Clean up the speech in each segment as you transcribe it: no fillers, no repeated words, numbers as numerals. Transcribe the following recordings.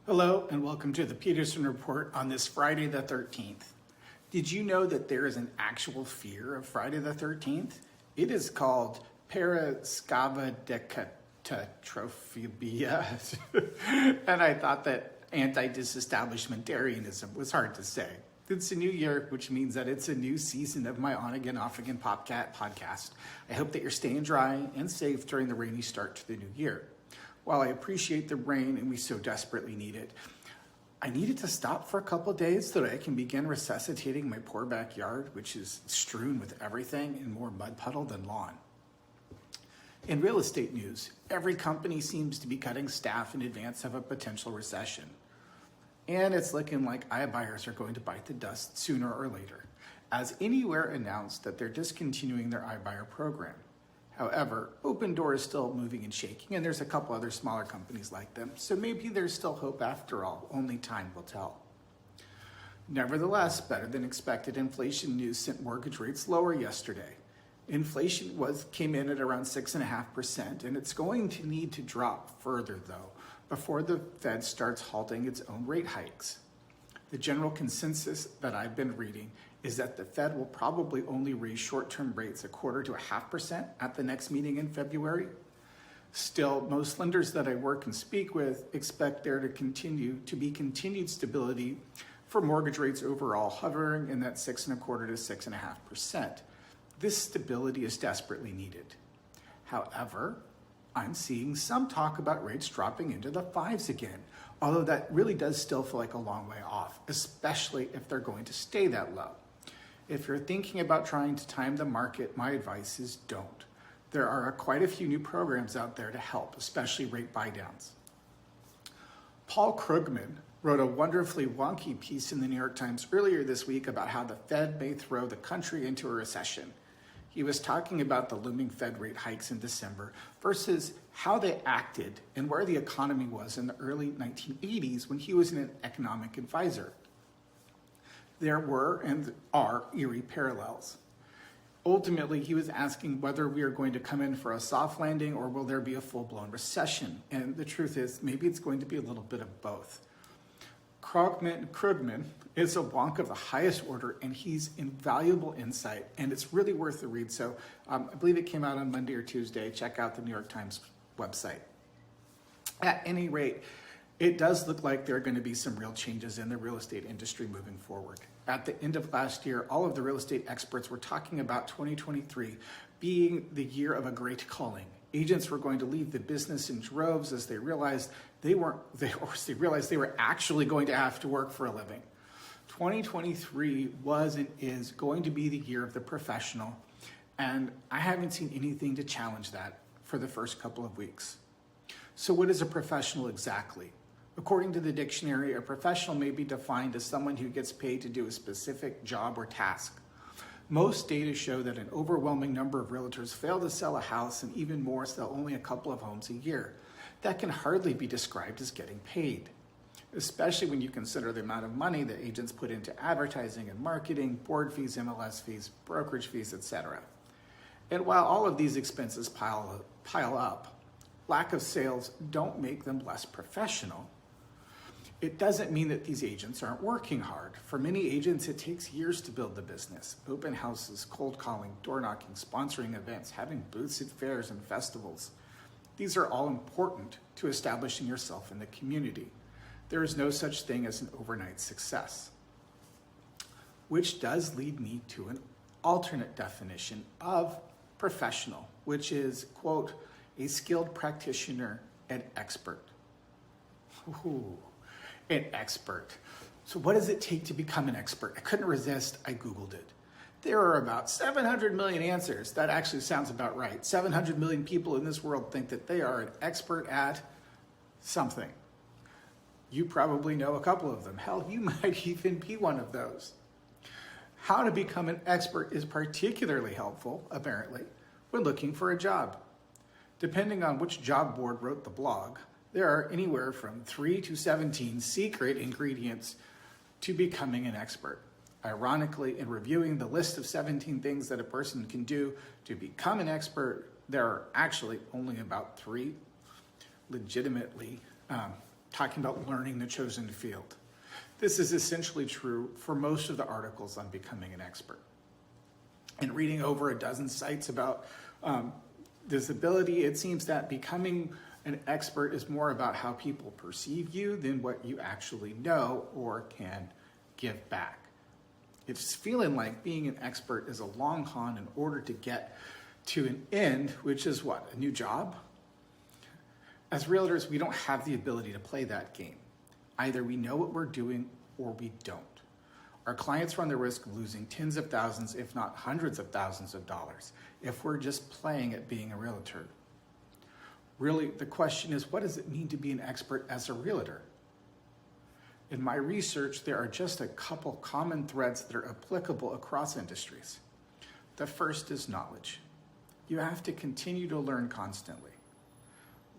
Hello and welcome to the Peterson Report on this Friday the 13th. Did you know that there is an actual fear of Friday the 13th? It is called parascavadecatrophobia. And I thought that anti-disestablishmentarianism was hard to say. It's a new year, which means that it's a new season of my On Again, Off Again podcast. I hope that you're staying dry and safe during the rainy start to the new year. While I appreciate the rain and we so desperately need it, I need it to stop for a couple days so that I can begin resuscitating my poor backyard, which is strewn with everything and more mud puddle than lawn. In real estate news, every company seems to be cutting staff in advance of a potential recession. And it's looking like iBuyers are going to bite the dust sooner or later, as Anywhere announced that they're discontinuing their iBuyer program. However, Opendoor is still moving and shaking, and there's a couple other smaller companies like them, so maybe there's still hope after all. Only time will tell. Nevertheless, better than expected inflation news sent mortgage rates lower yesterday. Inflation came in at around 6.5%, and it's going to need to drop further, though, before the Fed starts halting its own rate hikes. The general consensus that I've been reading is that the Fed will probably only raise short-term rates 1/4 to 0.5% at the next meeting in February. Still, most lenders that I work and speak with expect there to be continued stability for mortgage rates overall, hovering in that 6.25% to 6.5%. This stability is desperately needed. However, I'm seeing some talk about rates dropping into the 5s again, although that really does still feel like a long way off, especially if they're going to stay that low. If you're thinking about trying to time the market, my advice is don't. There are quite a few new programs out there to help, especially rate buydowns. Paul Krugman wrote a wonderfully wonky piece in the New York Times earlier this week about how the Fed may throw the country into a recession. He was talking about the looming Fed rate hikes in December versus how they acted and where the economy was in the early 1980s when he was an economic advisor. There were and are eerie parallels. Ultimately, he was asking whether we are going to come in for a soft landing or will there be a full-blown recession. And the truth is, maybe it's going to be a little bit of both. Krugman is a wonk of the highest order, and he's invaluable insight, and it's really worth the read. So I believe it came out on Monday or Tuesday. Check out the New York Times website. At any rate, it does look like there are going to be some real changes in the real estate industry moving forward. At the end of last year, all of the real estate experts were talking about 2023 being the year of a great culling. Agents were going to leave the business in droves as they realized they were actually going to have to work for a living. 2023 was and is going to be the year of the professional, and I haven't seen anything to challenge that for the first couple of weeks. So what is a professional exactly? According to the dictionary, a professional may be defined as someone who gets paid to do a specific job or task. Most data show that an overwhelming number of realtors fail to sell a house and even more sell only a couple of homes a year. That can hardly be described as getting paid, especially when you consider the amount of money that agents put into advertising and marketing, board fees, MLS fees, brokerage fees, etc. And while all of these expenses pile up, lack of sales don't make them less professional. It doesn't mean that these agents aren't working hard. For many agents, it takes years to build the business. Open houses, cold calling, door knocking, sponsoring events, having booths at fairs and festivals. These are all important to establishing yourself in the community. There is no such thing as an overnight success. Which does lead me to an alternate definition of professional, which is, quote, a skilled practitioner and expert. Ooh. An expert. So what does it take to become an expert? I couldn't resist. I Googled it. There are about 700 million answers. That actually sounds about right. 700 million people in this world think that they are an expert at something. You probably know a couple of them. Hell, you might even be one of those. How to become an expert is particularly helpful, apparently, when looking for a job. Depending on which job board wrote the blog, there are anywhere from 3 to 17 secret ingredients to becoming an expert. Ironically, in reviewing the list of 17 things that a person can do to become an expert, there are actually only about 3 legitimately talking about learning the chosen field. This is essentially true for most of the articles on becoming an expert. And reading over a dozen sites about this ability, it seems that becoming an expert is more about how people perceive you than what you actually know or can give back. It's feeling like being an expert is a long con in order to get to an end, which is what? A new job? As realtors, we don't have the ability to play that game. Either we know what we're doing or we don't. Our clients run the risk of losing tens of thousands, if not hundreds of thousands of dollars, if we're just playing at being a realtor. Really, the question is, what does it mean to be an expert as a realtor? In my research, there are just a couple common threads that are applicable across industries. The first is knowledge. You have to continue to learn constantly.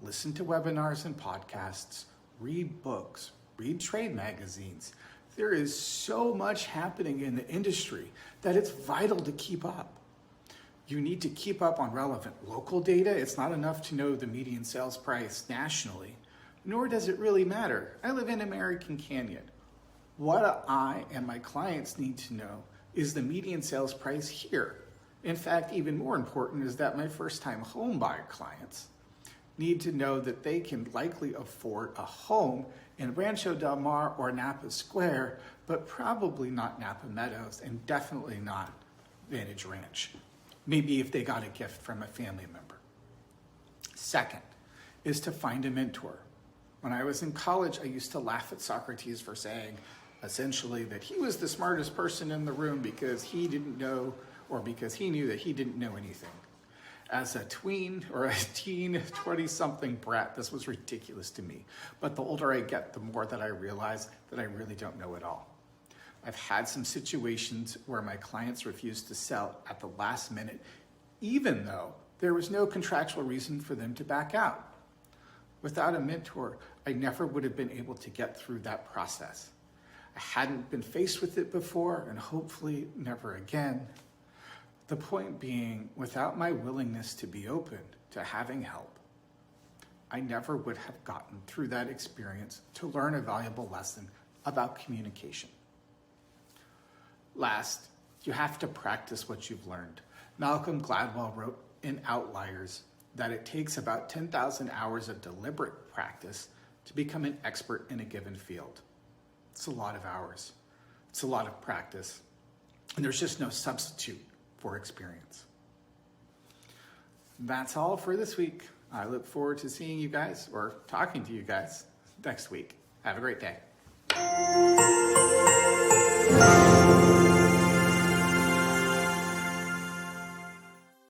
Listen to webinars and podcasts, read books, read trade magazines. There is so much happening in the industry that it's vital to keep up. You need to keep up on relevant local data. It's not enough to know the median sales price nationally, nor does it really matter. I live in American Canyon. What I and my clients need to know is the median sales price here. In fact, even more important is that my first-time home buyer clients need to know that they can likely afford a home in Rancho Del Mar or Napa Square, but probably not Napa Meadows and definitely not Vantage Ranch. Maybe if they got a gift from a family member. Second is to find a mentor. When I was in college, I used to laugh at Socrates for saying essentially that he was the smartest person in the room because he didn't know, or because he knew that he didn't know anything. As a tween or a teen 20-something brat, this was ridiculous to me. But the older I get, the more that I realize that I really don't know it all. I've had some situations where my clients refused to sell at the last minute, even though there was no contractual reason for them to back out. Without a mentor, I never would have been able to get through that process. I hadn't been faced with it before, and hopefully never again. The point being, without my willingness to be open to having help, I never would have gotten through that experience to learn a valuable lesson about communication. Last, you have to practice what you've learned. Malcolm Gladwell wrote in Outliers that it takes about 10,000 hours of deliberate practice to become an expert in a given field. It's a lot of hours. It's a lot of practice. And there's just no substitute for experience. That's all for this week. I look forward to seeing you guys or talking to you guys next week. Have a great day.